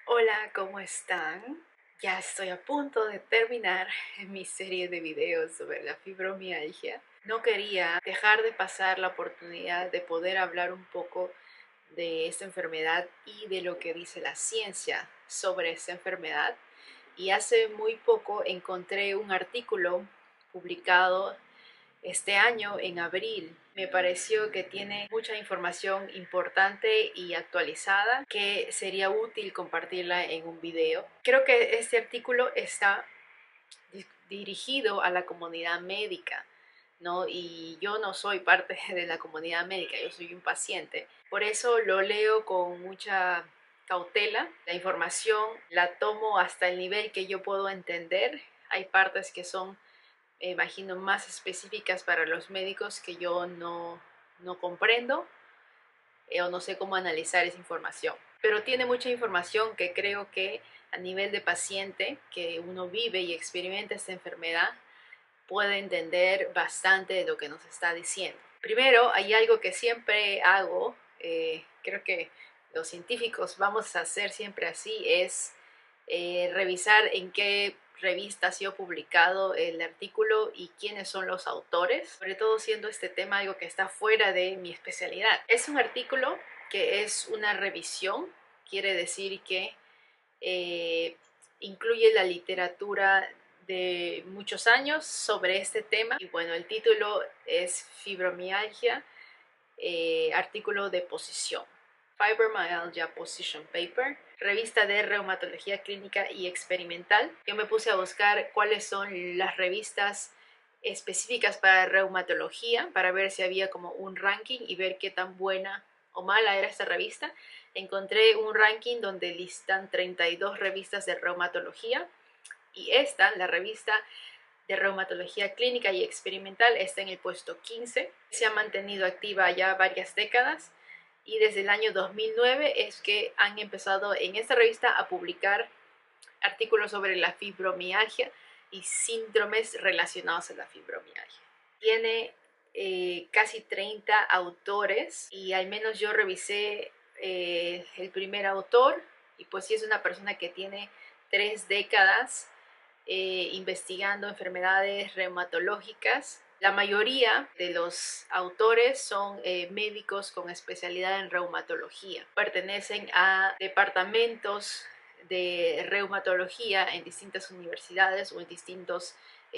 Hola, ¿cómo están? Ya estoy a punto de terminar mi serie de videos sobre la fibromialgia. No quería dejar de pasar la oportunidad de poder hablar un poco de esta enfermedad y de lo que dice la ciencia sobre esta enfermedad. Y hace muy poco encontré un artículo publicado este año, en abril. Me pareció que tiene mucha información importante y actualizada que sería útil compartirla en un video. Creo que este artículo está dirigido a la comunidad médica, ¿no? Y yo no soy parte de la comunidad médica, yo soy un paciente. Por eso lo leo con mucha cautela. La información la tomo hasta el nivel que yo puedo entender. Hay partes que son, me imagino, más específicas para los médicos que yo no comprendo, o no sé cómo analizar esa información. Pero tiene mucha información que creo que a nivel de paciente, que uno vive y experimenta esta enfermedad, puede entender bastante de lo que nos está diciendo. Primero, hay algo que siempre hago, creo que los científicos vamos a hacer siempre así, es revisar en qué revista ha sido publicado el artículo y quiénes son los autores, sobre todo siendo este tema algo que está fuera de mi especialidad. Es un artículo que es una revisión, quiere decir que eh, incluye la literatura de muchos años sobre este tema. Y bueno, el título es Fibromialgia, artículo de posición. Fibromyalgia Position Paper, revista de reumatología clínica y experimental. Yo me puse a buscar cuáles son las revistas específicas para reumatología para ver si había como un ranking y ver qué tan buena o mala era esta revista. Encontré un ranking donde listan 32 revistas de reumatología y esta, la revista de reumatología clínica y experimental, está en el puesto 15. Se ha mantenido activa ya varias décadas y desde el año 2009 es que han empezado en esta revista a publicar artículos sobre la fibromialgia y síndromes relacionados a la fibromialgia. Tiene casi 30 autores y al menos yo revisé el primer autor y pues sí es una persona que tiene 3 décadas investigando enfermedades reumatológicas. La mayoría de los autores son médicos con especialidad en reumatología. Pertenecen a departamentos de reumatología en distintas universidades o en distintos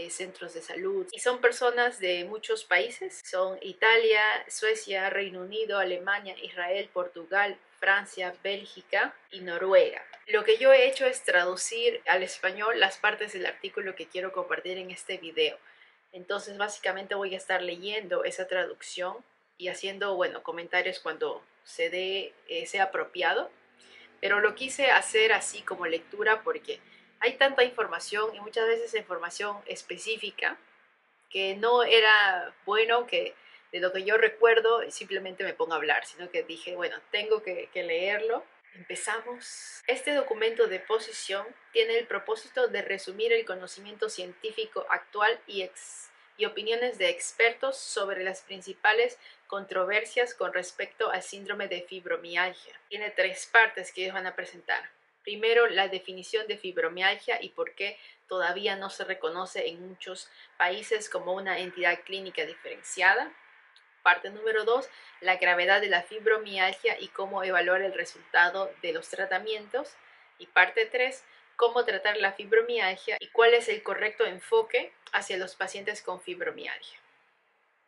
centros de salud. Y son personas de muchos países. Son Italia, Suecia, Reino Unido, Alemania, Israel, Portugal, Francia, Bélgica y Noruega. Lo que yo he hecho es traducir al español las partes del artículo que quiero compartir en este video. Entonces, básicamente voy a estar leyendo esa traducción y haciendo, bueno, comentarios cuando sea apropiado. Pero lo quise hacer así como lectura porque hay tanta información y muchas veces información específica que no era bueno que de lo que yo recuerdo simplemente me ponga a hablar, sino que dije, bueno, tengo que leerlo. Empezamos. Este documento de posición tiene el propósito de resumir el conocimiento científico actual y opiniones de expertos sobre las principales controversias con respecto al síndrome de fibromialgia. Tiene 3 partes que ellos van a presentar. Primero, la definición de fibromialgia y por qué todavía no se reconoce en muchos países como una entidad clínica diferenciada. Parte número 2, la gravedad de la fibromialgia y cómo evaluar el resultado de los tratamientos. Y parte 3, cómo tratar la fibromialgia y cuál es el correcto enfoque hacia los pacientes con fibromialgia.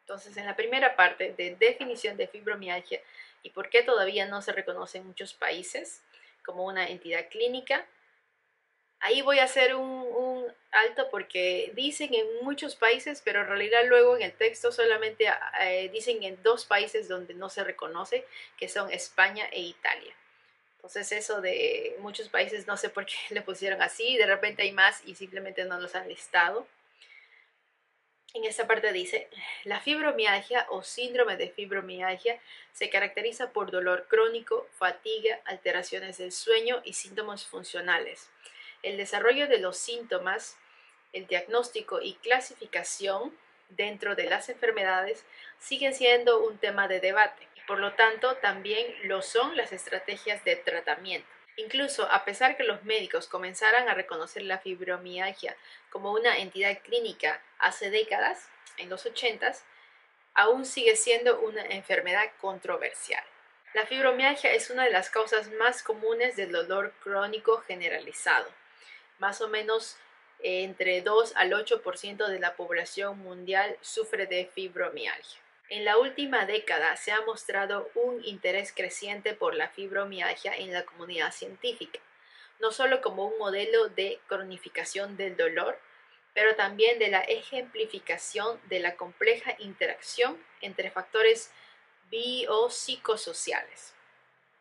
Entonces, en la primera parte de definición de fibromialgia y por qué todavía no se reconoce en muchos países como una entidad clínica, ahí voy a hacer un alto porque dicen en muchos países, pero en realidad luego en el texto solamente dicen en 2 países donde no se reconoce, que son España e Italia. Entonces eso de muchos países no sé por qué le pusieron así, de repente hay más y simplemente no los han listado. En esta parte dice, la fibromialgia o síndrome de fibromialgia se caracteriza por dolor crónico, fatiga, alteraciones del sueño y síntomas funcionales. El desarrollo de los síntomas, el diagnóstico y clasificación dentro de las enfermedades siguen siendo un tema de debate. Por lo tanto, también lo son las estrategias de tratamiento. Incluso a pesar que los médicos comenzaran a reconocer la fibromialgia como una entidad clínica hace décadas, en los 80s, aún sigue siendo una enfermedad controversial. La fibromialgia es una de las causas más comunes del dolor crónico generalizado. Más o menos entre 2 al 8% de la población mundial sufre de fibromialgia. En la última década se ha mostrado un interés creciente por la fibromialgia en la comunidad científica, no solo como un modelo de cronificación del dolor, pero también de la ejemplificación de la compleja interacción entre factores biopsicosociales,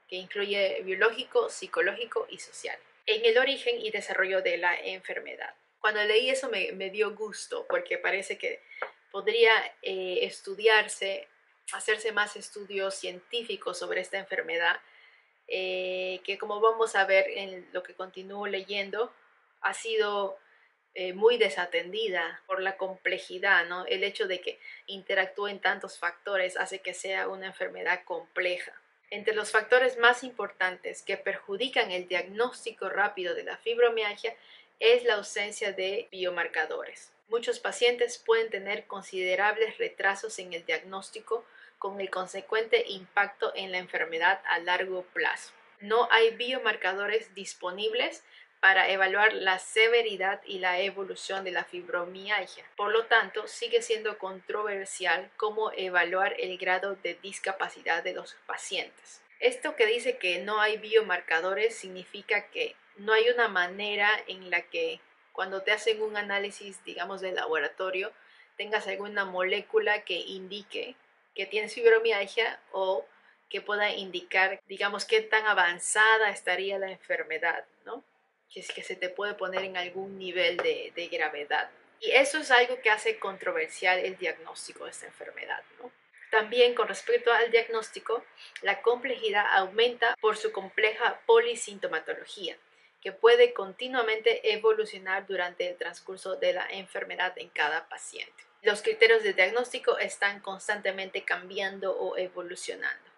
que incluye biológico, psicológico y social, en el origen y desarrollo de la enfermedad. Cuando leí eso me dio gusto, porque parece que podría estudiarse, hacerse más estudios científicos sobre esta enfermedad, que como vamos a ver en lo que continúo leyendo, ha sido muy desatendida por la complejidad, ¿no? El hecho de que interactúen tantos factores hace que sea una enfermedad compleja. Entre los factores más importantes que perjudican el diagnóstico rápido de la fibromialgia es la ausencia de biomarcadores. Muchos pacientes pueden tener considerables retrasos en el diagnóstico con el consecuente impacto en la enfermedad a largo plazo. No hay biomarcadores disponibles para evaluar la severidad y la evolución de la fibromialgia. Por lo tanto, sigue siendo controversial cómo evaluar el grado de discapacidad de los pacientes. Esto que dice que no hay biomarcadores significa que no hay una manera en la que cuando te hacen un análisis, digamos, de laboratorio, tengas alguna molécula que indique que tienes fibromialgia o que pueda indicar, digamos, qué tan avanzada estaría la enfermedad, ¿no? Que es que se te puede poner en algún nivel de gravedad. Y eso es algo que hace controversial el diagnóstico de esta enfermedad, ¿no? También con respecto al diagnóstico, la complejidad aumenta por su compleja polisintomatología, que puede continuamente evolucionar durante el transcurso de la enfermedad en cada paciente. Los criterios de diagnóstico están constantemente cambiando o evolucionando.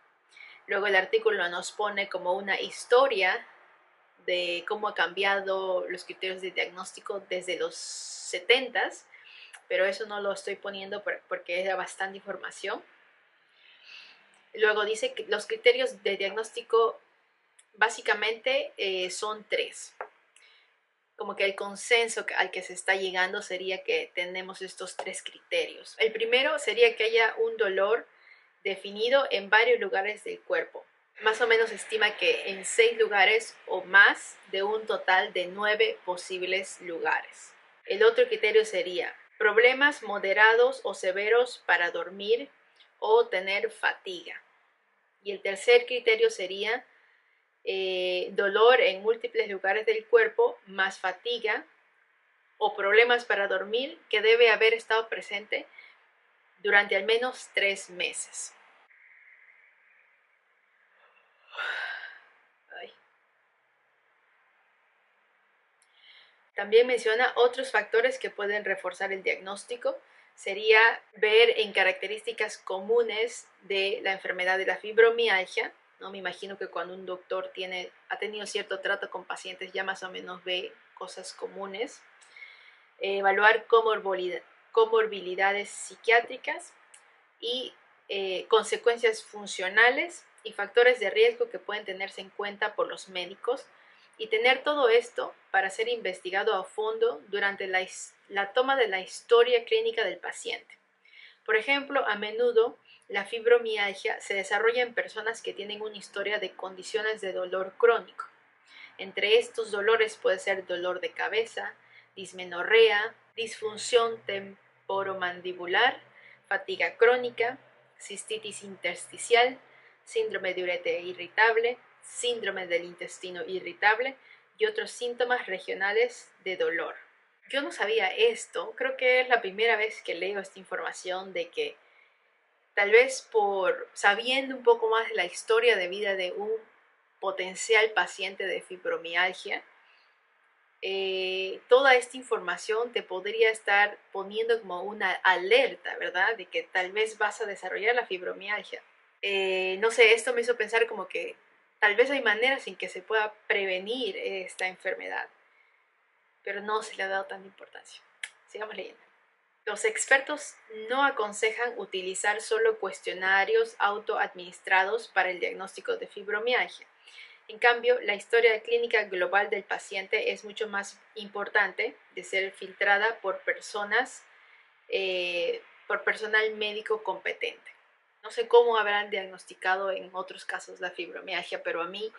Luego el artículo nos pone como una historia de cómo ha cambiado los criterios de diagnóstico desde los 70s, pero eso no lo estoy poniendo porque era bastante información. Luego dice que los criterios de diagnóstico básicamente son tres. Como que el consenso al que se está llegando sería que tenemos estos tres criterios. El primero sería que haya un dolor definido en varios lugares del cuerpo. Más o menos se estima que en 6 lugares o más de un total de 9 posibles lugares. El otro criterio sería problemas moderados o severos para dormir o tener fatiga. Y el tercer criterio sería dolor en múltiples lugares del cuerpo más fatiga o problemas para dormir que debe haber estado presente durante al menos 3 meses. También menciona otros factores que pueden reforzar el diagnóstico. Sería ver en características comunes de la enfermedad de la fibromialgia, ¿no? Me imagino que cuando un doctor ha tenido cierto trato con pacientes ya más o menos ve cosas comunes. Evaluar comorbilidades psiquiátricas y consecuencias funcionales y factores de riesgo que pueden tenerse en cuenta por los médicos, y tener todo esto para ser investigado a fondo durante la toma de la historia clínica del paciente. Por ejemplo, a menudo la fibromialgia se desarrolla en personas que tienen una historia de condiciones de dolor crónico. Entre estos dolores puede ser dolor de cabeza, dismenorrea, disfunción temporomandibular, fatiga crónica, cistitis intersticial, síndrome de ureter irritable, síndrome del intestino irritable y otros síntomas regionales de dolor. Yo no sabía esto, creo que es la primera vez que leo esta información de que tal vez por sabiendo un poco más de la historia de vida de un potencial paciente de fibromialgia, toda esta información te podría estar poniendo como una alerta, ¿verdad? De que tal vez vas a desarrollar la fibromialgia. No sé, esto me hizo pensar como que Tal vez hay maneras en que se pueda prevenir esta enfermedad, pero no se le ha dado tanta importancia. Sigamos leyendo. Los expertos no aconsejan utilizar solo cuestionarios autoadministrados para el diagnóstico de fibromialgia. En cambio, la historia clínica global del paciente es mucho más importante de ser filtrada por personal médico competente. No sé cómo habrán diagnosticado en otros casos la fibromialgia, pero a mí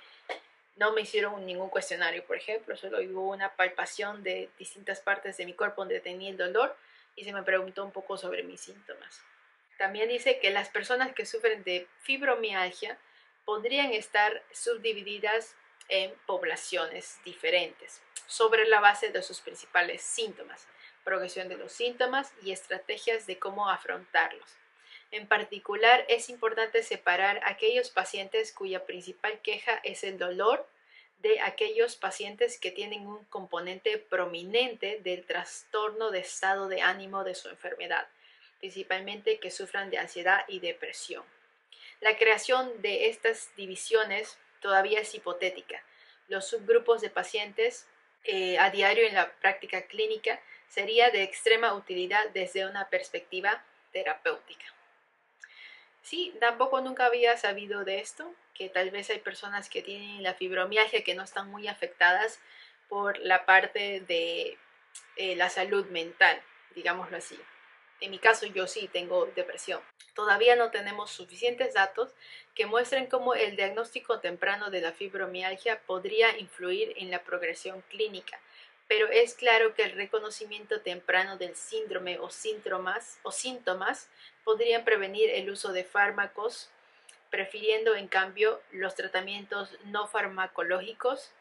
no me hicieron ningún cuestionario, por ejemplo, solo hubo una palpación de distintas partes de mi cuerpo donde tenía el dolor y se me preguntó un poco sobre mis síntomas. También dice que las personas que sufren de fibromialgia podrían estar subdivididas en poblaciones diferentes sobre la base de sus principales síntomas, progresión de los síntomas y estrategias de cómo afrontarlos. En particular, es importante separar aquellos pacientes cuya principal queja es el dolor de aquellos pacientes que tienen un componente prominente del trastorno de estado de ánimo de su enfermedad, principalmente que sufran de ansiedad y depresión. La creación de estas divisiones todavía es hipotética. Los subgrupos de pacientes a diario en la práctica clínica sería de extrema utilidad desde una perspectiva terapéutica. Sí, tampoco nunca había sabido de esto, que tal vez hay personas que tienen la fibromialgia que no están muy afectadas por la parte de la salud mental, digámoslo así. En mi caso yo sí tengo depresión. Todavía no tenemos suficientes datos que muestren cómo el diagnóstico temprano de la fibromialgia podría influir en la progresión clínica, pero es claro que el reconocimiento temprano del síndrome o síntomas podrían prevenir el uso de fármacos, prefiriendo en cambio los tratamientos no farmacológicos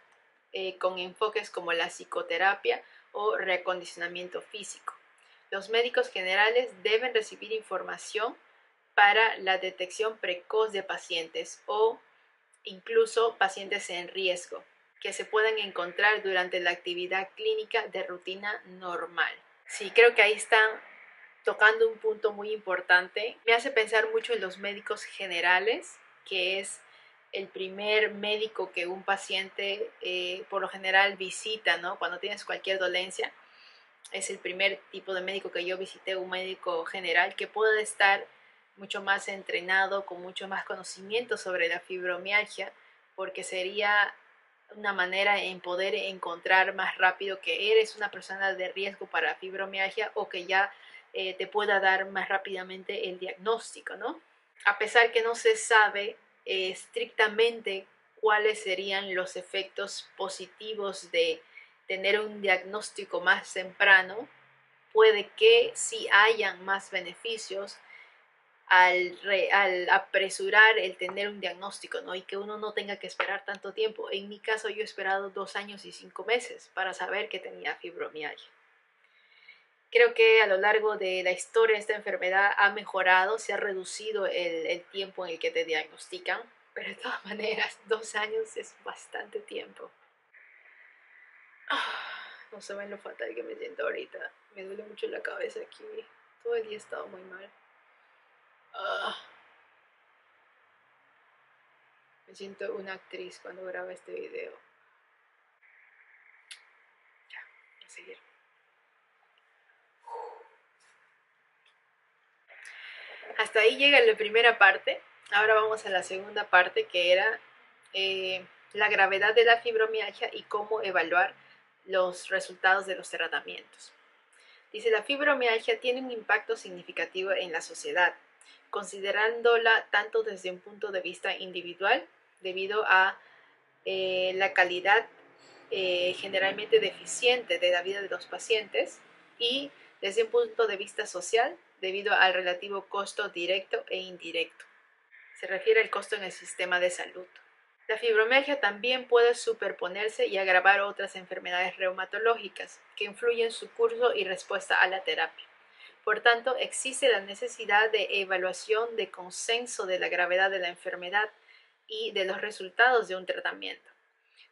con enfoques como la psicoterapia o reacondicionamiento físico. Los médicos generales deben recibir información para la detección precoz de pacientes o incluso pacientes en riesgo que se puedan encontrar durante la actividad clínica de rutina normal. Sí, creo que ahí están tocando un punto muy importante. Me hace pensar mucho en los médicos generales, que es el primer médico que un paciente por lo general visita, ¿no? Cuando tienes cualquier dolencia, es el primer tipo de médico que yo visité, un médico general que puede estar mucho más entrenado, con mucho más conocimiento sobre la fibromialgia, porque sería una manera en poder encontrar más rápido que eres una persona de riesgo para fibromialgia o que ya te pueda dar más rápidamente el diagnóstico, ¿no? A pesar que no se sabe estrictamente cuáles serían los efectos positivos de tener un diagnóstico más temprano, puede que sí hayan más beneficios al apresurar el tener un diagnóstico, ¿no? Y que uno no tenga que esperar tanto tiempo. En mi caso yo he esperado 2 años y 5 meses para saber que tenía fibromialgia. Creo que a lo largo de la historia esta enfermedad ha mejorado, se ha reducido el tiempo en el que te diagnostican, pero de todas maneras 2 años es bastante tiempo. No saben lo fatal que me siento ahorita. Me duele mucho la cabeza aquí. Todo el día he estado muy mal. Me siento una actriz cuando grabo este video. Ya, a seguir. Hasta ahí llega la primera parte. Ahora vamos a la segunda parte, que era la gravedad de la fibromialgia y cómo evaluar los resultados de los tratamientos. Dice, la fibromialgia tiene un impacto significativo en la sociedad, considerándola tanto desde un punto de vista individual, debido a la calidad generalmente deficiente de la vida de los pacientes, y desde un punto de vista social, debido al relativo costo directo e indirecto. Se refiere al costo en el sistema de salud. La fibromialgia también puede superponerse y agravar otras enfermedades reumatológicas que influyen en su curso y respuesta a la terapia. Por tanto, existe la necesidad de evaluación de consenso de la gravedad de la enfermedad y de los resultados de un tratamiento.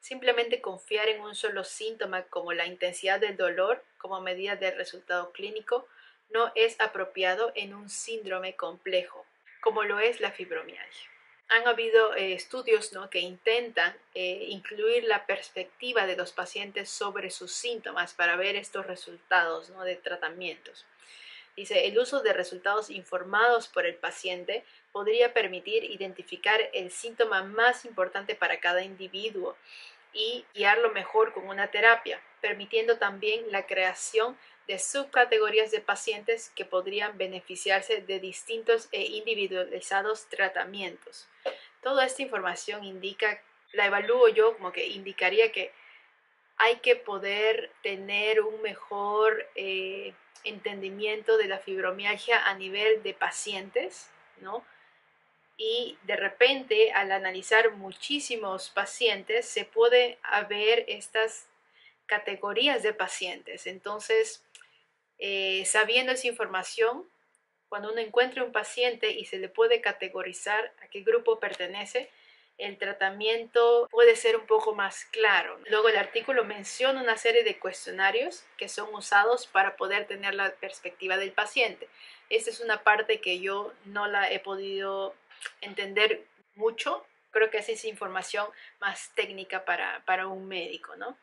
Simplemente confiar en un solo síntoma como la intensidad del dolor como medida del resultado clínico no es apropiado en un síndrome complejo, como lo es la fibromialgia. han habido estudios, ¿no?, que intentan incluir la perspectiva de los pacientes sobre sus síntomas para ver estos resultados, ¿no?, de tratamientos. Dice, el uso de resultados informados por el paciente podría permitir identificar el síntoma más importante para cada individuo y guiarlo mejor con una terapia, permitiendo también la creación de subcategorías de pacientes que podrían beneficiarse de distintos e individualizados tratamientos. Toda esta información indica, la evalúo yo como que indicaría que hay que poder tener un mejor entendimiento de la fibromialgia a nivel de pacientes, ¿no? Y de repente, al analizar muchísimos pacientes, se puede ver estas categorías de pacientes. Entonces, sabiendo esa información, cuando uno encuentra un paciente y se le puede categorizar a qué grupo pertenece, el tratamiento puede ser un poco más claro. Luego el artículo menciona una serie de cuestionarios que son usados para poder tener la perspectiva del paciente. Esta es una parte que yo no la he podido entender mucho. Creo que esa es información más técnica para un médico, ¿no?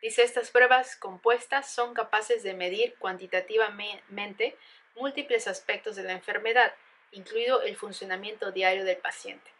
Dice, estas pruebas compuestas son capaces de medir cuantitativamente múltiples aspectos de la enfermedad, incluido el funcionamiento diario del paciente.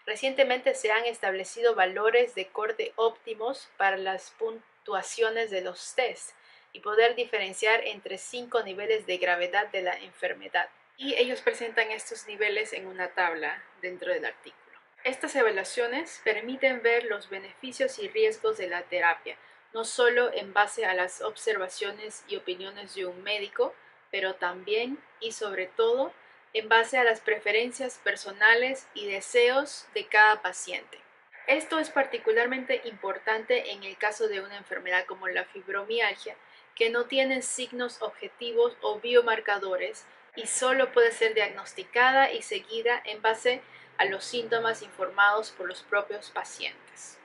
Recientemente se han establecido valores de corte óptimos para las puntuaciones de los test y poder diferenciar entre 5 niveles de gravedad de la enfermedad. Y ellos presentan estos niveles en una tabla dentro del artículo. Estas evaluaciones permiten ver los beneficios y riesgos de la terapia, no solo en base a las observaciones y opiniones de un médico, pero también y sobre todo en base a las preferencias personales y deseos de cada paciente. Esto es particularmente importante en el caso de una enfermedad como la fibromialgia, que no tiene signos objetivos o biomarcadores y solo puede ser diagnosticada y seguida en base a los síntomas informados por los propios pacientes.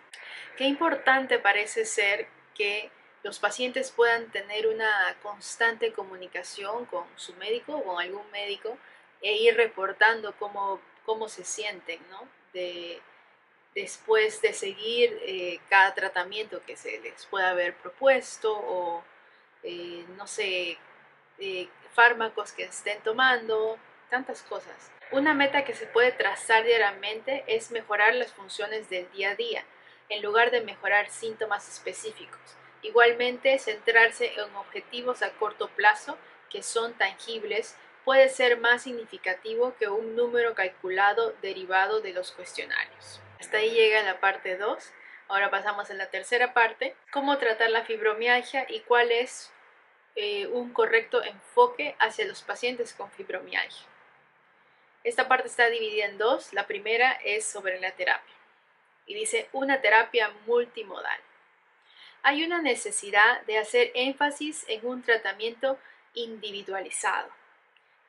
Qué importante parece ser que los pacientes puedan tener una constante comunicación con su médico o con algún médico e ir reportando cómo se sienten, ¿no? Después de seguir cada tratamiento que se les pueda haber propuesto o, no sé, fármacos que estén tomando, tantas cosas. Una meta que se puede trazar diariamente es mejorar las funciones del día a día, en lugar de mejorar síntomas específicos. Igualmente, centrarse en objetivos a corto plazo que son tangibles puede ser más significativo que un número calculado derivado de los cuestionarios. Hasta ahí llega la parte 2. Ahora pasamos a la tercera parte, cómo tratar la fibromialgia y cuál es un correcto enfoque hacia los pacientes con fibromialgia. Esta parte está dividida en dos. La primera es sobre la terapia y dice una terapia multimodal. Hay una necesidad de hacer énfasis en un tratamiento individualizado.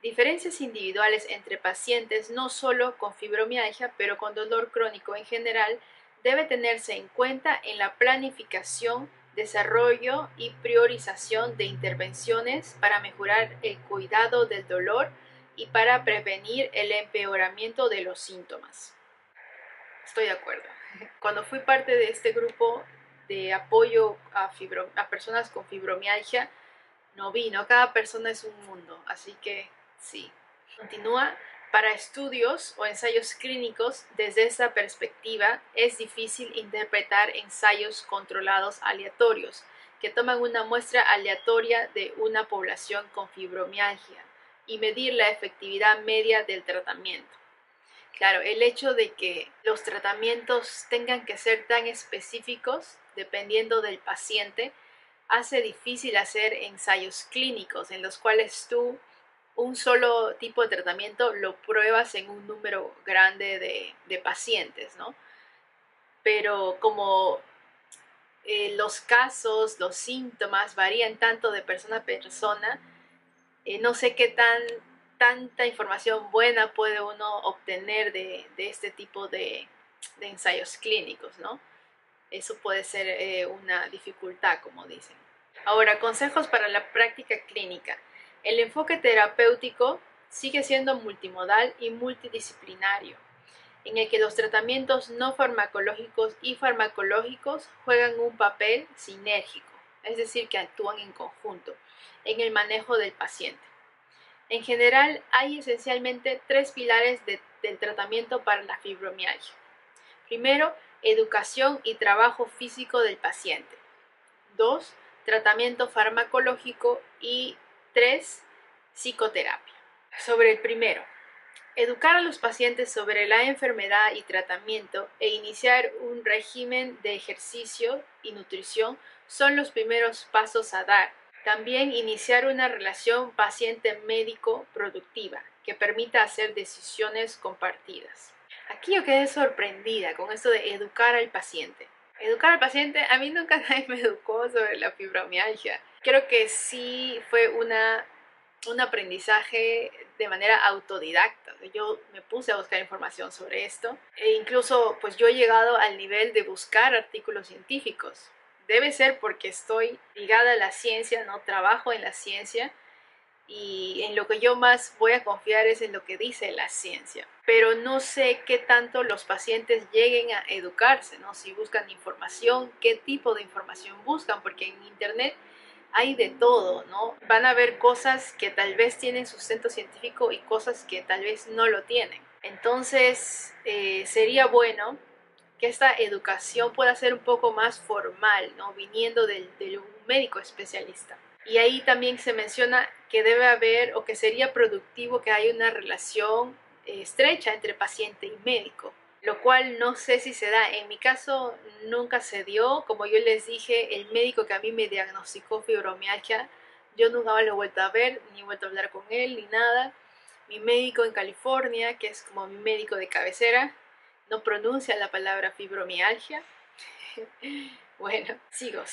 Diferencias individuales entre pacientes no solo con fibromialgia, pero con dolor crónico en general, debe tenerse en cuenta en la planificación, desarrollo y priorización de intervenciones para mejorar el cuidado del dolor y para prevenir el empeoramiento de los síntomas. Estoy de acuerdo. Cuando fui parte de este grupo de apoyo a personas con fibromialgia, no vi, ¿no? Cada persona es un mundo, así que sí. Continúa. Para estudios o ensayos clínicos, desde esa perspectiva, es difícil interpretar ensayos controlados aleatorios, que toman una muestra aleatoria de una población con fibromialgia y medir la efectividad media del tratamiento. Claro, el hecho de que los tratamientos tengan que ser tan específicos, dependiendo del paciente, hace difícil hacer ensayos clínicos en los cuales tú un solo tipo de tratamiento lo pruebas en un número grande de pacientes, ¿no? Pero como los casos, los síntomas varían tanto de persona a persona, no sé qué tanta información buena puede uno obtener de este tipo de ensayos clínicos, ¿no? Eso puede ser una dificultad, como dicen. Ahora, consejos para la práctica clínica. El enfoque terapéutico sigue siendo multimodal y multidisciplinario. en el que los tratamientos no farmacológicos y farmacológicos juegan un papel sinérgico, es decir, que actúan en conjunto en el manejo del paciente. En general, hay esencialmente tres pilares del tratamiento para la fibromialgia. Primero, educación y trabajo físico del paciente. 2, tratamiento farmacológico. Y 3, psicoterapia. Sobre el primero, educar a los pacientes sobre la enfermedad y tratamiento e iniciar un régimen de ejercicio y nutrición son los primeros pasos a dar. También iniciar una relación paciente-médico productiva que permita hacer decisiones compartidas. Aquí yo quedé sorprendida con esto de educar al paciente. Educar al paciente, a mí nunca nadie me educó sobre la fibromialgia. Creo que sí fue un aprendizaje de manera autodidacta. Yo me puse a buscar información sobre esto e incluso pues yo he llegado al nivel de buscar artículos científicos. Debe ser porque estoy ligada a la ciencia, no trabajo en la ciencia, y en lo que yo más voy a confiar es en lo que dice la ciencia. Pero no sé qué tanto los pacientes lleguen a educarse, ¿no? Si buscan información, qué tipo de información buscan, porque en internet hay de todo, ¿no? Van a ver cosas que tal vez tienen sustento científico y cosas que tal vez no lo tienen. Entonces, sería bueno que esta educación pueda ser un poco más formal, ¿no? Viniendo de un médico especialista. Y ahí también se menciona que debe haber o que sería productivo que haya una relación estrecha entre paciente y médico, lo cual no sé si se da. En mi caso nunca se dio. Como yo les dije, el médico que a mí me diagnosticó fibromialgia, yo nunca lo he vuelto a ver, ni he vuelto a hablar con él, ni nada. Mi médico en California, que es como mi médico de cabecera, no pronuncia la palabra fibromialgia. Bueno, sigo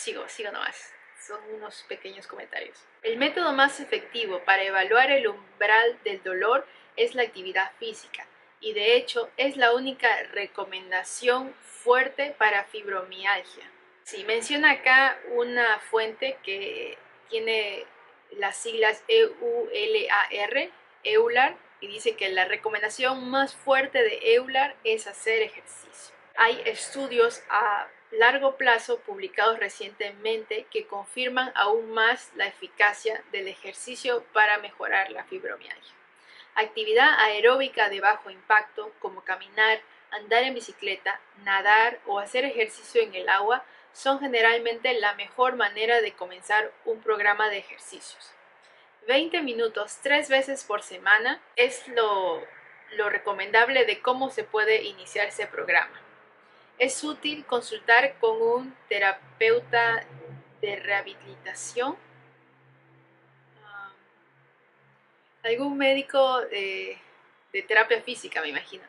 nomás. Son unos pequeños comentarios. El método más efectivo para evaluar el umbral del dolor es la actividad física, y de hecho es la única recomendación fuerte para fibromialgia. Sí, menciona acá una fuente que tiene las siglas EULAR, EULAR, y dice que la recomendación más fuerte de EULAR es hacer ejercicio. Hay estudios a largo plazo publicados recientemente que confirman aún más la eficacia del ejercicio para mejorar la fibromialgia. Actividad aeróbica de bajo impacto como caminar, andar en bicicleta, nadar o hacer ejercicio en el agua son generalmente la mejor manera de comenzar un programa de ejercicios. 20 minutos 3 veces por semana es lo recomendable de cómo se puede iniciar ese programa. Es útil consultar con un terapeuta de rehabilitación, algún médico de terapia física, me imagino,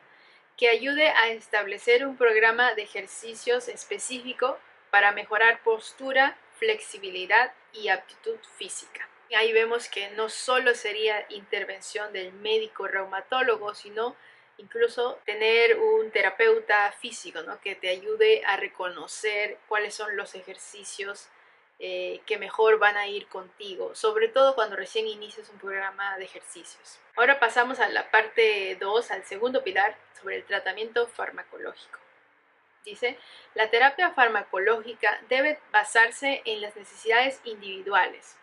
que ayude a establecer un programa de ejercicios específico para mejorar postura, flexibilidad y aptitud física. Y ahí vemos que no solo sería intervención del médico reumatólogo, sino incluso tener un terapeuta físico, ¿no? Que te ayude a reconocer cuáles son los ejercicios que mejor van a ir contigo, sobre todo cuando recién inicias un programa de ejercicios. Ahora pasamos a la parte 2, al segundo pilar, sobre el tratamiento farmacológico. Dice, la terapia farmacológica debe basarse en las necesidades individuales,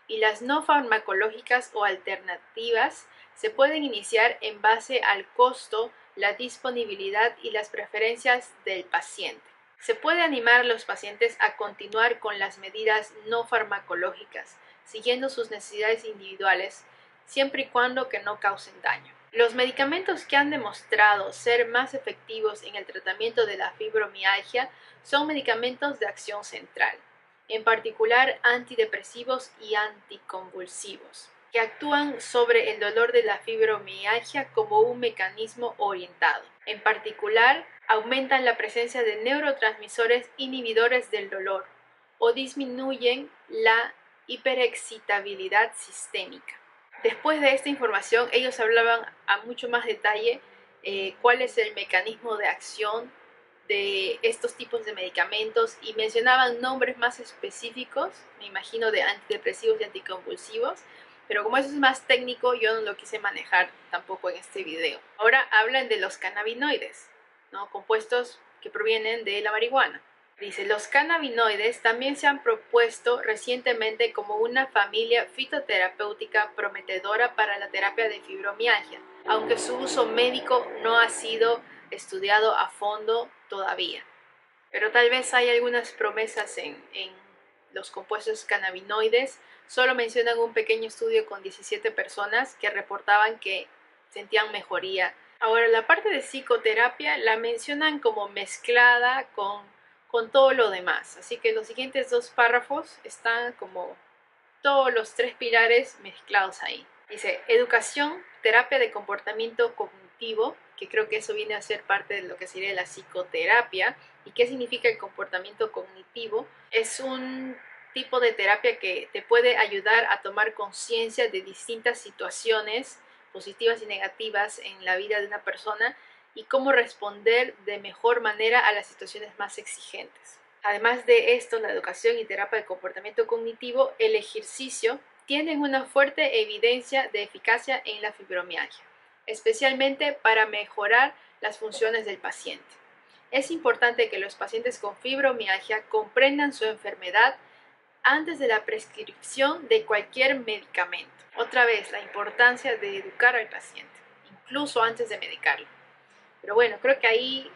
y las no farmacológicas o alternativas se pueden iniciar en base al costo, la disponibilidad y las preferencias del paciente. Se puede animar a los pacientes a continuar con las medidas no farmacológicas, siguiendo sus necesidades individuales, siempre y cuando que no causen daño. Los medicamentos que han demostrado ser más efectivos en el tratamiento de la fibromialgia son medicamentos de acción central, en particular antidepresivos y anticonvulsivos, que actúan sobre el dolor de la fibromialgia como un mecanismo orientado. En particular, aumentan la presencia de neurotransmisores inhibidores del dolor o disminuyen la hiperexcitabilidad sistémica. Después de esta información, ellos hablaban a mucho más detalle cuál es el mecanismo de acción de estos tipos de medicamentos y mencionaban nombres más específicos, me imagino, de antidepresivos y anticonvulsivos, pero como eso es más técnico, yo no lo quise manejar tampoco en este video. Ahora hablan de los cannabinoides, ¿no? Compuestos que provienen de la marihuana. Dice, los cannabinoides también se han propuesto recientemente como una familia fitoterapéutica prometedora para la terapia de fibromialgia, aunque su uso médico no ha sido estudiado a fondo todavía. Pero tal vez hay algunas promesas en los compuestos cannabinoides. Solo mencionan un pequeño estudio con 17 personas que reportaban que sentían mejoría. Ahora, la parte de psicoterapia la mencionan como mezclada con todo lo demás. Así que los siguientes dos párrafos están como todos los tres pilares mezclados ahí. Dice, educación, terapia de comportamiento cognitivo, que creo que eso viene a ser parte de lo que sería la psicoterapia. ¿Y qué significa el comportamiento cognitivo? Es un tipo de terapia que te puede ayudar a tomar conciencia de distintas situaciones positivas y negativas en la vida de una persona y cómo responder de mejor manera a las situaciones más exigentes. Además de esto, la educación y terapia de comportamiento cognitivo, el ejercicio tienen una fuerte evidencia de eficacia en la fibromialgia, especialmente para mejorar las funciones del paciente. Es importante que los pacientes con fibromialgia comprendan su enfermedad antes de la prescripción de cualquier medicamento. Otra vez, la importancia de educar al paciente, incluso antes de medicarlo. Pero bueno, creo que ahí,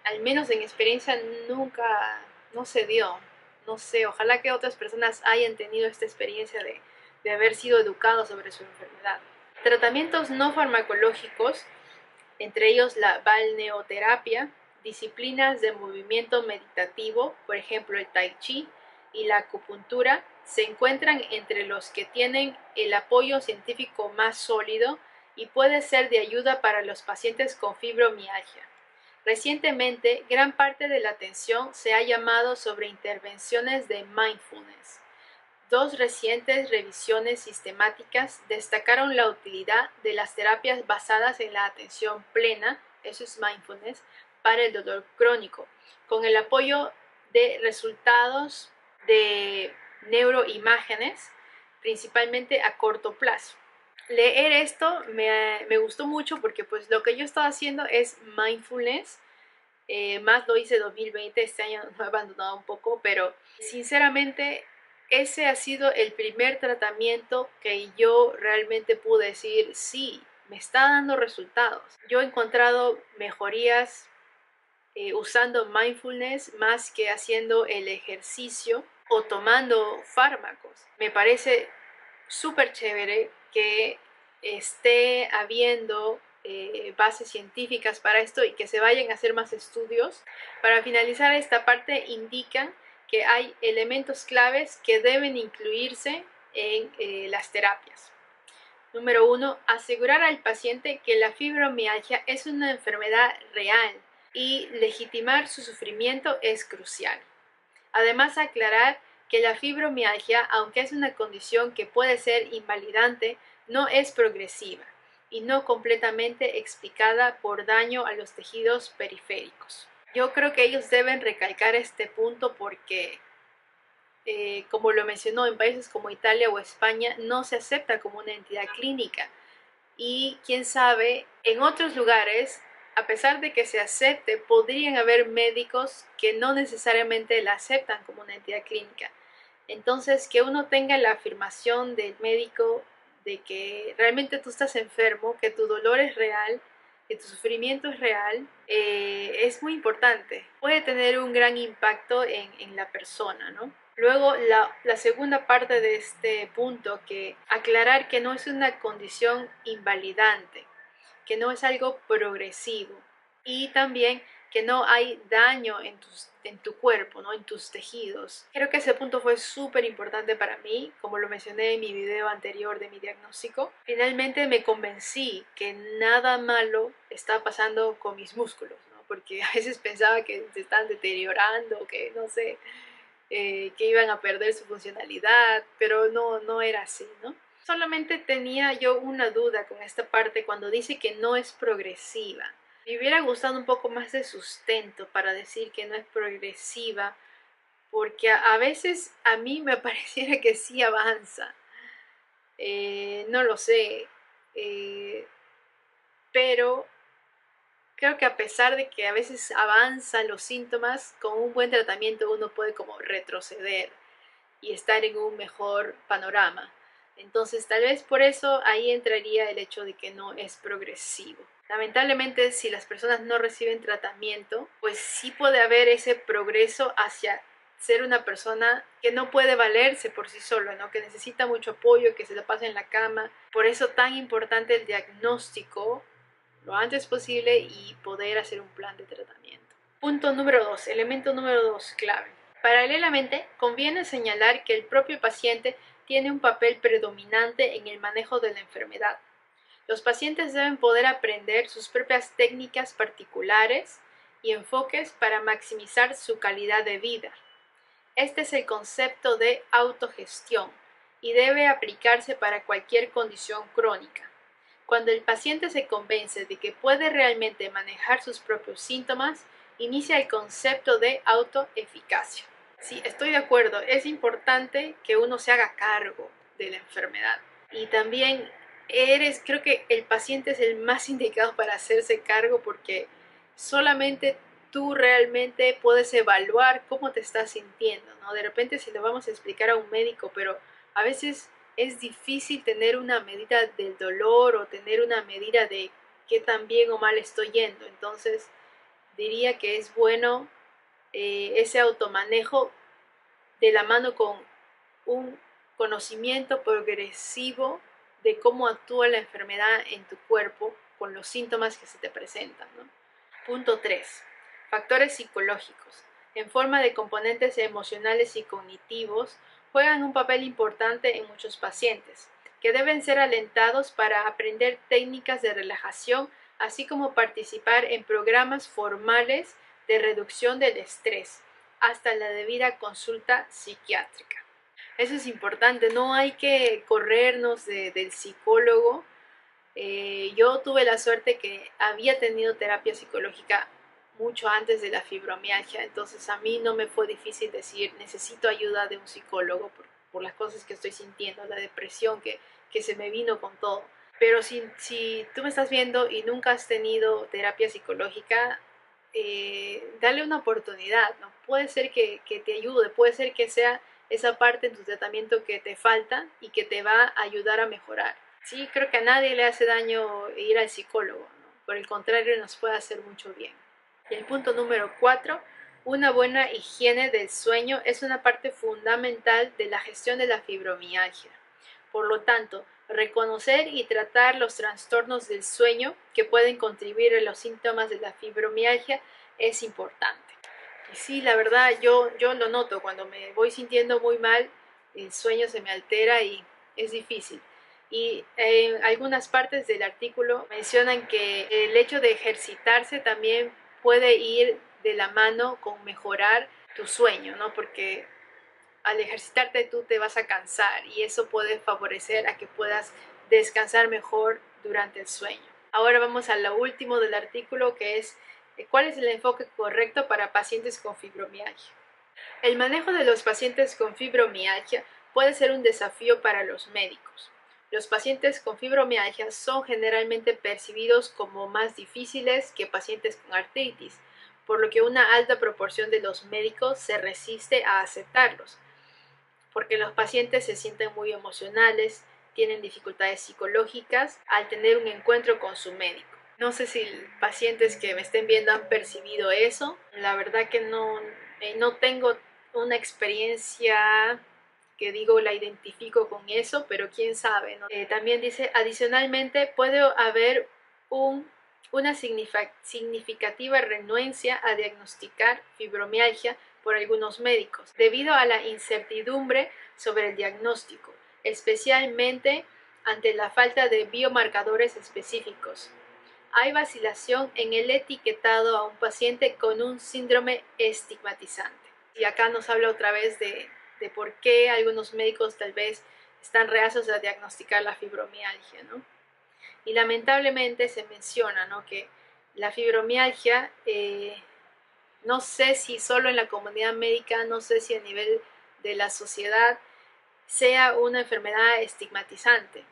al menos en experiencia, nunca, no se dio. No sé, ojalá que otras personas hayan tenido esta experiencia de haber sido educados sobre su enfermedad. Tratamientos no farmacológicos, entre ellos la balneoterapia, disciplinas de movimiento meditativo, por ejemplo el tai chi, y la acupuntura, se encuentran entre los que tienen el apoyo científico más sólido y puede ser de ayuda para los pacientes con fibromialgia. Recientemente, gran parte de la atención se ha llamado sobre intervenciones de mindfulness. Dos recientes revisiones sistemáticas destacaron la utilidad de las terapias basadas en la atención plena, eso es mindfulness, para el dolor crónico, con el apoyo de resultados de neuroimágenes, principalmente a corto plazo. Leer esto me gustó mucho porque pues lo que yo estaba haciendo es mindfulness, más lo hice 2020, este año lo he abandonado un poco, pero sinceramente ese ha sido el primer tratamiento que yo realmente pude decir, sí, me está dando resultados. Yo he encontrado mejorías usando mindfulness más que haciendo el ejercicio o tomando fármacos. Me parece súper chévere que esté habiendo bases científicas para esto y que se vayan a hacer más estudios. Para finalizar esta parte, indican que hay elementos claves que deben incluirse en las terapias. Número 1, asegurar al paciente que la fibromialgia es una enfermedad real y legitimar su sufrimiento es crucial. Además, aclarar que la fibromialgia, aunque es una condición que puede ser invalidante, no es progresiva y no completamente explicada por daño a los tejidos periféricos. Yo creo que ellos deben recalcar este punto porque, como lo mencionó, en países como Italia o España no se acepta como una entidad clínica y quién sabe, en otros lugares, a pesar de que se acepte, podrían haber médicos que no necesariamente la aceptan como una entidad clínica. Entonces, que uno tenga la afirmación del médico de que realmente tú estás enfermo, que tu dolor es real, que tu sufrimiento es real, es muy importante. Puede tener un gran impacto en la persona, ¿no? Luego, la segunda parte de este punto, que aclarar que no es una condición invalidante, que no es algo progresivo y también que no hay daño en tu cuerpo, ¿no? En tus tejidos. Creo que ese punto fue súper importante para mí, como lo mencioné en mi video anterior de mi diagnóstico. Finalmente me convencí que nada malo estaba pasando con mis músculos, ¿no? Porque a veces pensaba que se estaban deteriorando, que no sé, que iban a perder su funcionalidad, pero no era así, ¿no? Solamente tenía yo una duda con esta parte cuando dice que no es progresiva. Me hubiera gustado un poco más de sustento para decir que no es progresiva, porque a veces a mí me pareciera que sí avanza. No lo sé, pero creo que a pesar de que a veces avanzan los síntomas, con un buen tratamiento uno puede como retroceder y estar en un mejor panorama. Entonces, tal vez por eso ahí entraría el hecho de que no es progresivo. Lamentablemente, si las personas no reciben tratamiento, pues sí puede haber ese progreso hacia ser una persona que no puede valerse por sí solo, ¿no? Que necesita mucho apoyo, que se la pasa en la cama. Por eso tan importante el diagnóstico lo antes posible y poder hacer un plan de tratamiento. Punto número 2, elemento número 2, clave. Paralelamente, conviene señalar que el propio paciente tiene un papel predominante en el manejo de la enfermedad. Los pacientes deben poder aprender sus propias técnicas particulares y enfoques para maximizar su calidad de vida. Este es el concepto de autogestión y debe aplicarse para cualquier condición crónica. Cuando el paciente se convence de que puede realmente manejar sus propios síntomas, inicia el concepto de autoeficacia. Sí, estoy de acuerdo, es importante que uno se haga cargo de la enfermedad. Y también creo que el paciente es el más indicado para hacerse cargo porque solamente tú realmente puedes evaluar cómo te estás sintiendo, ¿no? De repente si lo vamos a explicar a un médico, pero a veces es difícil tener una medida del dolor o tener una medida de qué tan bien o mal estoy yendo. Entonces, diría que es bueno ese automanejo de la mano con un conocimiento progresivo de cómo actúa la enfermedad en tu cuerpo con los síntomas que se te presentan, ¿no? Punto 3. Factores psicológicos. En forma de componentes emocionales y cognitivos, juegan un papel importante en muchos pacientes, que deben ser alentados para aprender técnicas de relajación, así como participar en programas formales de reducción del estrés, hasta la debida consulta psiquiátrica. Eso es importante, no hay que corrernos del psicólogo. Yo tuve la suerte que había tenido terapia psicológica mucho antes de la fibromialgia, entonces a mí no me fue difícil decir necesito ayuda de un psicólogo por las cosas que estoy sintiendo, la depresión que se me vino con todo. Pero si tú me estás viendo y nunca has tenido terapia psicológica, dale una oportunidad, ¿no? Puede ser que te ayude, puede ser que sea esa parte en tu tratamiento que te falta y que te va a ayudar a mejorar. Sí, creo que a nadie le hace daño ir al psicólogo, ¿no? Por el contrario, nos puede hacer mucho bien. El punto número 4, una buena higiene del sueño es una parte fundamental de la gestión de la fibromialgia. Por lo tanto, reconocer y tratar los trastornos del sueño que pueden contribuir a los síntomas de la fibromialgia es importante. Y sí, la verdad, yo lo noto, cuando me voy sintiendo muy mal, el sueño se me altera y es difícil. Y en algunas partes del artículo mencionan que el hecho de ejercitarse también puede ir de la mano con mejorar tu sueño, ¿no? Porque al ejercitarte tú te vas a cansar y eso puede favorecer a que puedas descansar mejor durante el sueño. Ahora vamos a lo último del artículo, que es ¿cuál es el enfoque correcto para pacientes con fibromialgia? El manejo de los pacientes con fibromialgia puede ser un desafío para los médicos. Los pacientes con fibromialgia son generalmente percibidos como más difíciles que pacientes con artritis, por lo que una alta proporción de los médicos se resiste a aceptarlos, porque los pacientes se sienten muy emocionales, tienen dificultades psicológicas al tener un encuentro con su médico. No sé si pacientes que me estén viendo han percibido eso. La verdad que no tengo una experiencia que digo la identifico con eso, pero quién sabe, ¿no? También dice, adicionalmente puede haber una significativa renuencia a diagnosticar fibromialgia por algunos médicos, debido a la incertidumbre sobre el diagnóstico, especialmente ante la falta de biomarcadores específicos. Hay vacilación en el etiquetado a un paciente con un síndrome estigmatizante. Y acá nos habla otra vez de por qué algunos médicos tal vez están reacios a diagnosticar la fibromialgia, ¿no? Y lamentablemente se menciona, ¿no?, que la fibromialgia, no sé si solo en la comunidad médica, no sé si a nivel de la sociedad, sea una enfermedad estigmatizante.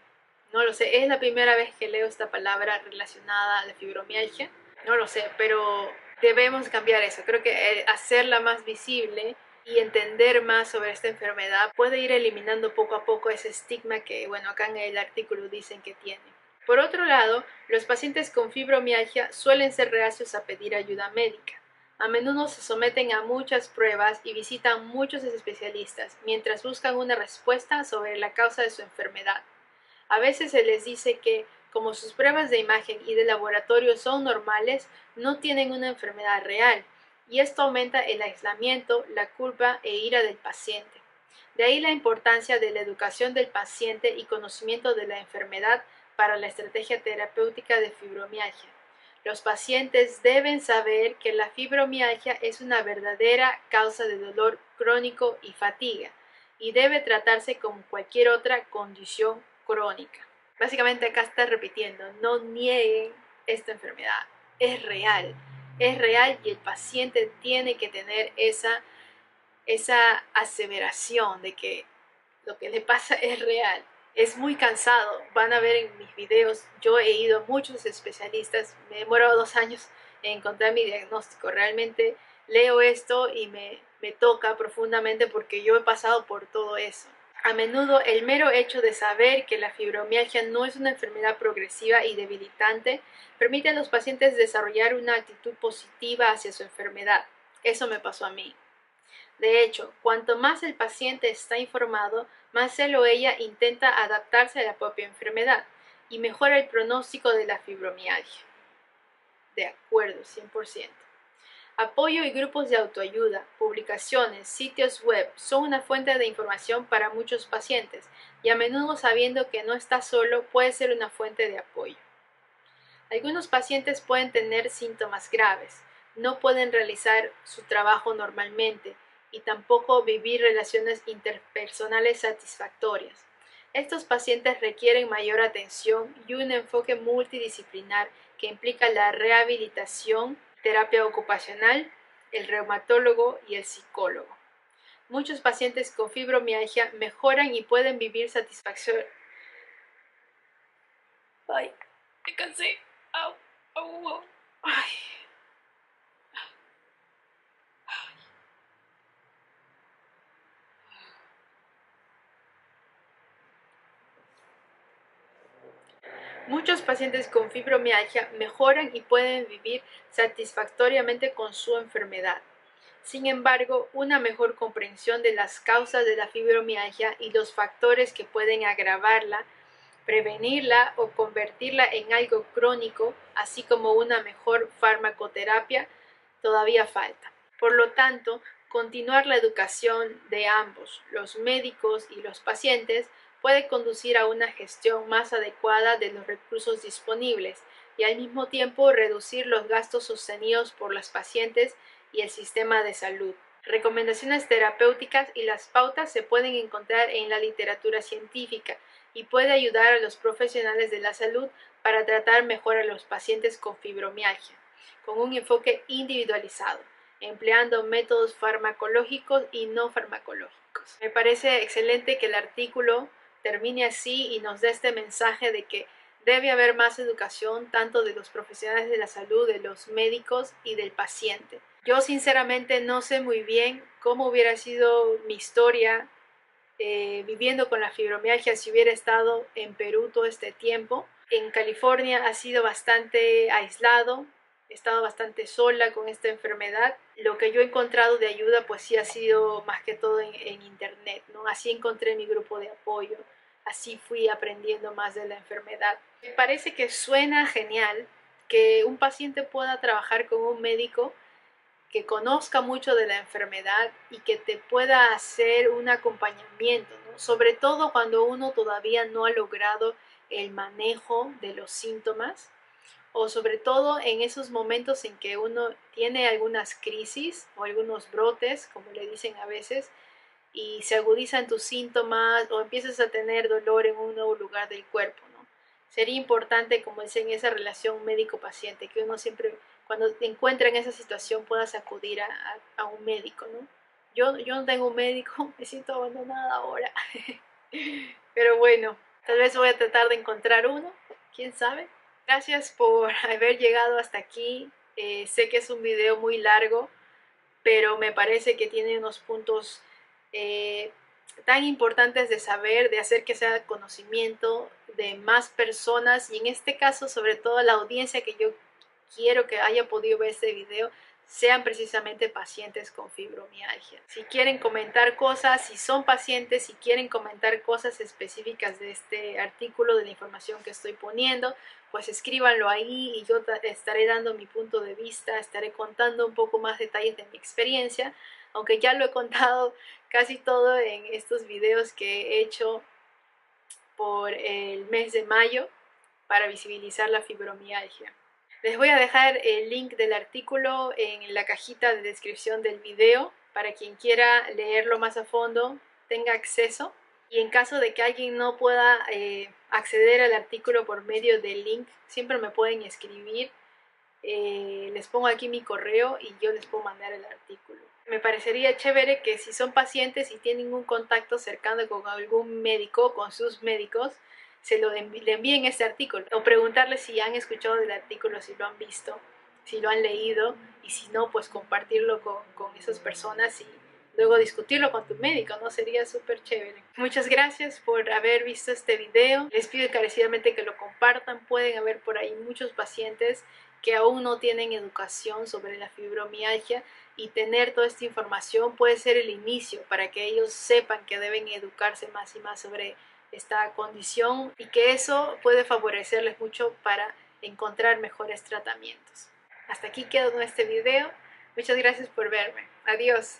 No lo sé, es la primera vez que leo esta palabra relacionada a la fibromialgia. No lo sé, pero debemos cambiar eso. Creo que hacerla más visible y entender más sobre esta enfermedad puede ir eliminando poco a poco ese estigma que, bueno, acá en el artículo dicen que tiene. Por otro lado, los pacientes con fibromialgia suelen ser reacios a pedir ayuda médica. A menudo se someten a muchas pruebas y visitan muchos especialistas mientras buscan una respuesta sobre la causa de su enfermedad. A veces se les dice que, como sus pruebas de imagen y de laboratorio son normales, no tienen una enfermedad real, y esto aumenta el aislamiento, la culpa e ira del paciente. De ahí la importancia de la educación del paciente y conocimiento de la enfermedad para la estrategia terapéutica de fibromialgia. Los pacientes deben saber que la fibromialgia es una verdadera causa de dolor crónico y fatiga, y debe tratarse como cualquier otra condición crónica. Básicamente acá está repitiendo, no nieguen esta enfermedad, es real y el paciente tiene que tener esa aseveración de que lo que le pasa es real. Es muy cansado, van a ver en mis videos, yo he ido a muchos especialistas, me he demorado 2 años en encontrar mi diagnóstico, realmente leo esto y me toca profundamente porque yo he pasado por todo eso. A menudo el mero hecho de saber que la fibromialgia no es una enfermedad progresiva y debilitante permite a los pacientes desarrollar una actitud positiva hacia su enfermedad. Eso me pasó a mí. De hecho, cuanto más el paciente está informado, más él o ella intenta adaptarse a la propia enfermedad y mejora el pronóstico de la fibromialgia. De acuerdo, 100%. Apoyo y grupos de autoayuda, publicaciones, sitios web son una fuente de información para muchos pacientes y a menudo sabiendo que no está solo puede ser una fuente de apoyo. Algunos pacientes pueden tener síntomas graves, no pueden realizar su trabajo normalmente y tampoco vivir relaciones interpersonales satisfactorias. Estos pacientes requieren mayor atención y un enfoque multidisciplinar que implica la rehabilitación, terapia ocupacional, el reumatólogo y el psicólogo. Muchos pacientes con fibromialgia mejoran y pueden vivir satisfacción. Ay, me cansé. Au, au, au. Ay. Muchos pacientes con fibromialgia mejoran y pueden vivir satisfactoriamente con su enfermedad. Sin embargo, una mejor comprensión de las causas de la fibromialgia y los factores que pueden agravarla, prevenirla o convertirla en algo crónico, así como una mejor farmacoterapia, todavía falta. Por lo tanto, continuar la educación de ambos, los médicos y los pacientes, puede conducir a una gestión más adecuada de los recursos disponibles y al mismo tiempo reducir los gastos sostenidos por los pacientes y el sistema de salud. Recomendaciones terapéuticas y las pautas se pueden encontrar en la literatura científica y puede ayudar a los profesionales de la salud para tratar mejor a los pacientes con fibromialgia, con un enfoque individualizado, empleando métodos farmacológicos y no farmacológicos. Me parece excelente que el artículo termine así y nos dé este mensaje de que debe haber más educación tanto de los profesionales de la salud, de los médicos y del paciente. Yo sinceramente no sé muy bien cómo hubiera sido mi historia viviendo con la fibromialgia si hubiera estado en Perú todo este tiempo. En California ha sido bastante aislado, he estado bastante sola con esta enfermedad. Lo que yo he encontrado de ayuda pues sí ha sido más que todo en internet, ¿no? Así encontré mi grupo de apoyo, así fui aprendiendo más de la enfermedad. Me parece que suena genial que un paciente pueda trabajar con un médico que conozca mucho de la enfermedad y que te pueda hacer un acompañamiento, ¿no? Sobre todo cuando uno todavía no ha logrado el manejo de los síntomas o sobre todo en esos momentos en que uno tiene algunas crisis o algunos brotes, como le dicen a veces, y se agudizan tus síntomas o empiezas a tener dolor en un nuevo lugar del cuerpo, ¿no? Sería importante, como dicen, esa relación médico-paciente, que uno siempre, cuando te encuentra en esa situación, puedas acudir a un médico, ¿no? Yo no tengo un médico, me siento abandonada ahora. Pero bueno, tal vez voy a tratar de encontrar uno, quién sabe. Gracias por haber llegado hasta aquí. Sé que es un video muy largo, pero me parece que tiene unos puntos eh, tan importantes de saber, de hacer que sea conocimiento de más personas y en este caso sobre todo la audiencia que yo quiero que haya podido ver este video sean precisamente pacientes con fibromialgia. Si quieren comentar cosas, si son pacientes, si quieren comentar cosas específicas de este artículo, de la información que estoy poniendo, pues escríbanlo ahí y yo estaré dando mi punto de vista, estaré contando un poco más detalles de mi experiencia, aunque ya lo he contado casi todo en estos videos que he hecho por el mes de mayo para visibilizar la fibromialgia. Les voy a dejar el link del artículo en la cajita de descripción del video para quien quiera leerlo más a fondo tenga acceso. Y en caso de que alguien no pueda acceder al artículo por medio del link, siempre me pueden escribir. Les pongo aquí mi correo y yo les puedo mandar el artículo. Me parecería chévere que si son pacientes y tienen un contacto cercano con algún médico, con sus médicos, le envíen este artículo o preguntarles si han escuchado del artículo, si lo han visto, si lo han leído y si no, pues compartirlo con esas personas y luego discutirlo con tu médico, ¿no? Sería súper chévere. Muchas gracias por haber visto este video. Les pido encarecidamente que lo compartan. Pueden haber por ahí muchos pacientes que aún no tienen educación sobre la fibromialgia y tener toda esta información puede ser el inicio para que ellos sepan que deben educarse más y más sobre esta condición y que eso puede favorecerles mucho para encontrar mejores tratamientos. Hasta aquí quedo con este video. Muchas gracias por verme. Adiós.